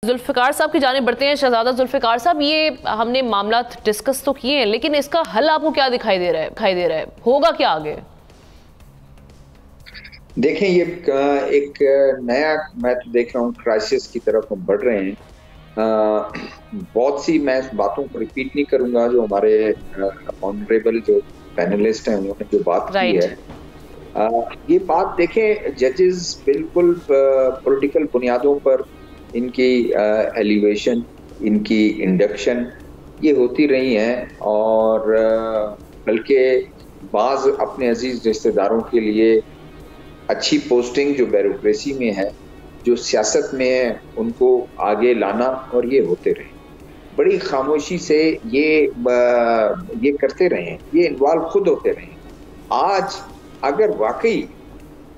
जुल्फिकार साहब की जानिब बढ़ते हैं। शहजादा जुल्फिकार साहब, ये हमने मामला डिस्कस तो किए हैं, लेकिन इसका हल आपको क्या दिखाई दे रहा है? होगा क्या आगे? देखें, ये एक नया, मैं तो देख रहा हूँ क्राइसिस की तरफ हम बढ़ रहे हैं। बहुत सी मैं बातों को रिपीट नहीं करूंगा जो हमारे ऑनरेबल जो पैनलिस्ट हैं उन्होंने जो बात की है। ये बात देखें, जजेस बिल्कुल पॉलिटिकल बुनियादों पर इनकी एलिवेशन, इनकी इंडक्शन ये होती रही हैं, और बल्कि बाज अपने अजीज रिश्तेदारों के लिए अच्छी पोस्टिंग जो ब्यूरोक्रेसी में है, जो सियासत में है, उनको आगे लाना, और ये होते रहे। बड़ी खामोशी से ये करते रहे, ये इन्वॉल्व खुद होते रहे। आज अगर वाकई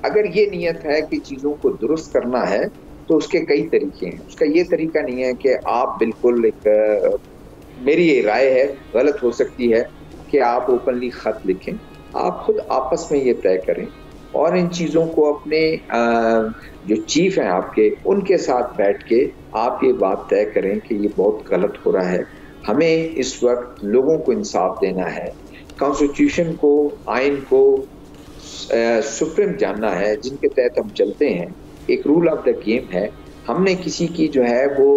अगर ये नियत है कि चीज़ों को दुरुस्त करना है तो उसके कई तरीके हैं। उसका ये तरीका नहीं है कि आप बिल्कुल मेरी ये राय है, गलत हो सकती है, कि आप ओपनली खत लिखें। आप खुद आपस में ये तय करें और इन चीज़ों को अपने जो चीफ हैं आपके, उनके साथ बैठ के आप ये बात तय करें कि ये बहुत गलत हो रहा है। हमें इस वक्त लोगों को इंसाफ देना है, कॉन्स्टिट्यूशन को, आइन को सुप्रीम जानना है, जिनके तहत हम चलते हैं। एक रूल ऑफ द गेम है, हमने किसी की जो है वो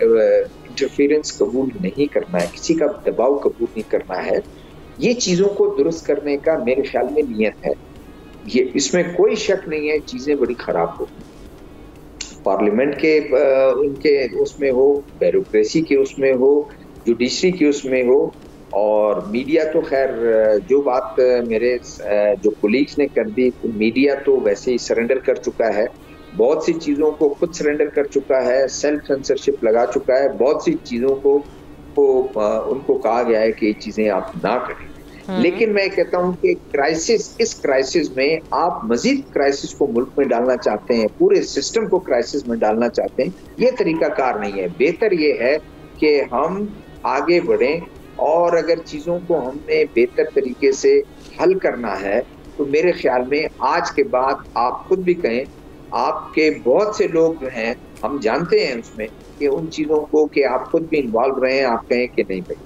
इंटरफेरेंस कबूल नहीं करना है, किसी का दबाव कबूल नहीं करना है। ये चीज़ों को दुरुस्त करने का मेरे ख्याल में नियत है, ये इसमें कोई शक नहीं है। चीज़ें बड़ी खराब हो, पार्लियामेंट के उनके उसमें हो, ब्यूरोक्रेसी के उसमें हो, जुडिशरी के उसमें हो, और मीडिया तो खैर जो बात मेरे जो कोलीग्स ने कर दी, मीडिया तो वैसे ही सरेंडर कर चुका है, बहुत सी चीज़ों को खुद सरेंडर कर चुका है, सेल्फ सेंसरशिप लगा चुका है। बहुत सी चीज़ों को उनको कहा गया है कि ये चीज़ें आप ना करें। लेकिन मैं कहता हूं कि इस क्राइसिस में आप मजीद क्राइसिस को मुल्क में डालना चाहते हैं, पूरे सिस्टम को क्राइसिस में डालना चाहते हैं, ये तरीकाकार नहीं है। बेहतर ये है कि हम आगे बढ़ें, और अगर चीज़ों को हमने बेहतर तरीके से हल करना है तो मेरे ख्याल में आज के बाद आप खुद भी कहें, आपके बहुत से लोग जो हैं, हम जानते हैं उसमें कि उन चीज़ों को कि आप खुद भी इन्वॉल्व रहे हैं, आप कहें कि नहीं भाई,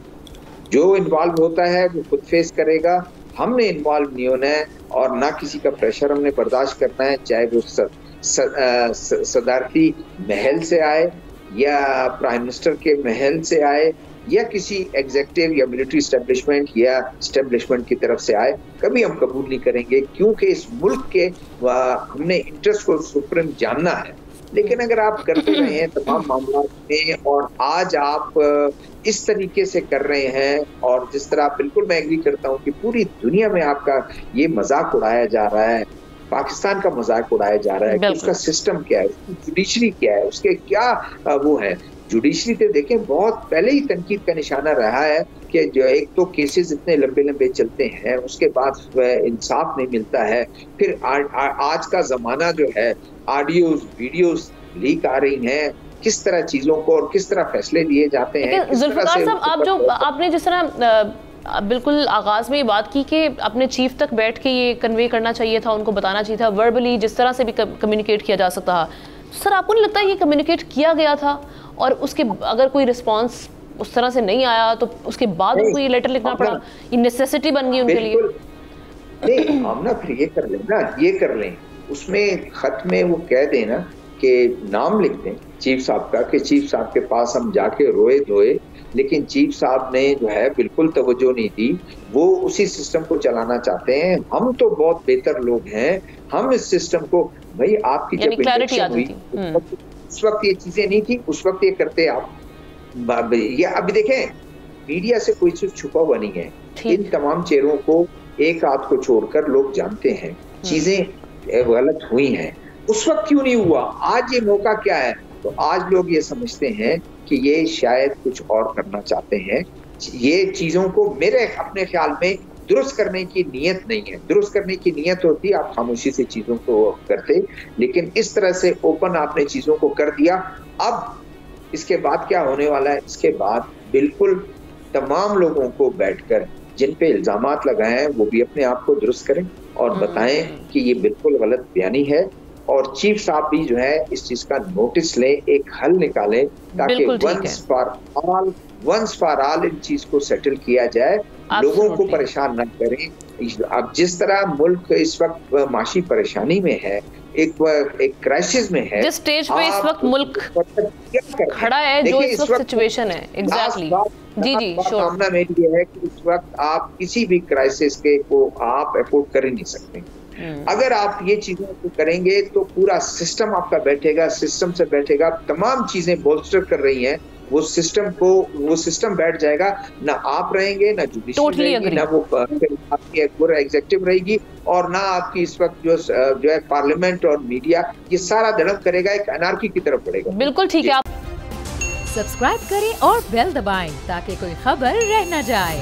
जो इन्वॉल्व होता है वो खुद फेस करेगा, हमने इन्वॉल्व नहीं होना है, और ना किसी का प्रेशर हमने बर्दाश्त करना है, चाहे वो सदारती महल से आए, या प्राइम मिनिस्टर के महल से आए, या किसी एग्जीक्यूटिव या मिलिट्री एस्टेब्लिशमेंट या एस्टेब्लिशमेंट की तरफ से आए। कभी हम कबूल नहीं करेंगे, क्योंकि इस मुल्क के हमने इंटरेस्ट को सुप्रीम जानना है। लेकिन अगर आप करते रहे हैं तमाम मामला में, और आज आप इस तरीके से कर रहे हैं, और जिस तरह बिल्कुल मैं एग्री करता हूं कि पूरी दुनिया में आपका ये मजाक उड़ाया जा रहा है, पाकिस्तान का मजाक उड़ाया जा रहा है कि उसका सिस्टम क्या है, उसकी जुडिशरी क्या है, उसके क्या वो है। जुडिशरी पे देखें, बहुत पहले ही तनकीद का निशाना रहा है कि जो एक तो केसेस इतने लंबे लंबे चलते हैं, उसके बाद इंसाफ नहीं मिलता है। फिर आज का जमाना जो है, ऑडियोज वीडियोस लीक आ रही हैं, किस तरह चीजों को और किस तरह फैसले लिए जाते हैं। जुल्फिकार साहब, आपने जिस तरह बिल्कुल आगाज में ये बात की कि अपने चीफ तक बैठ के ये कन्वे करना चाहिए था, उनको बताना चाहिए था, वर्बली जिस तरह से भी कम्युनिकेट किया जा सकता था, सर आपको नहीं लगता ये कम्युनिकेट किया गया था, और उसके अगर कोई रिस्पांस उस तरह से नहीं आया तो उसके बाद उनको ये लेटर लिखना पड़ा, ये नेसेसिटी बन गई उनके लिए? नहीं, हम ना फिर ये कर लें ना, ये कर लें, उसमें खत में वो कह देना कि नाम लिख दें चीफ साहब का, कि चीफ साहब के पास हम जाके रोए धोए, लेकिन चीफ साहब ने जो है बिल्कुल तवज्जो नहीं दी, वो उसी सिस्टम को चलाना चाहते हैं। हम तो बहुत बेहतर लोग हैं, हम इस सिस्टम को, भाई आपकी जब इलेक्शन हुई उस वक्त ये चीजें नहीं थी, उस वक्त ये करते आप। ये अभी देखें, मीडिया से कोई चीज छुपा हुआ नहीं है, इन तमाम चेहरों को एक हाथ को छोड़कर लोग जानते हैं चीजें गलत हुई हैं। उस वक्त क्यों नहीं हुआ? आज ये मौका क्या है? तो आज लोग ये समझते हैं कि ये शायद कुछ और करना चाहते हैं। ये चीजों को मेरे अपने ख्याल में दुरुस्त करने की नीयत नहीं है। दुरुस्त करने की नीयत होती, आप खामोशी से चीजों को करते, लेकिन इस तरह से ओपन आपने चीजों को कर दिया। अब इसके बाद क्या होने वाला है? इसके बाद बिल्कुल तमाम लोगों को बैठकर जिन पे इल्जामात लगाए हैं वो भी अपने आप को दुरुस्त करें और बताएं कि ये बिल्कुल गलत बयानी है, और चीफ साहब भी जो है इस चीज का नोटिस लें, एक हल निकालें ताकि वंस फॉर ऑल इन चीज को सेटल किया जाए, लोगों को परेशान न करें। अब जिस तरह मुल्क इस वक्त माशी परेशानी में है, एक क्राइसिस में है, जिस स्टेज पे इस वक्त मुल्क खड़ा है, जो इस वक्त सिचुएशन है, एग्जैक्टली जी सामना में ये है कि इस वक्त आप किसी भी क्राइसिस को आप अफोर्ड कर ही नहीं सकते। अगर आप ये चीजें करेंगे तो पूरा सिस्टम आपका बैठेगा, सिस्टम से बैठेगा, तमाम चीजें बोल्स्टर कर रही हैं वो सिस्टम बैठ जाएगा, ना आप रहेंगे, ना जुडिशरी रहेगी, ना वो आपकी एग्जीक्यूटिव रहेगी, और ना आपकी इस वक्त जो है पार्लियामेंट और मीडिया, ये सारा धड़म करेगा, एक अनार्की की तरफ बढ़ेगा। बिल्कुल ठीक है। सब्सक्राइब करें और बेल दबाएं ताकि कोई खबर रह न जाए।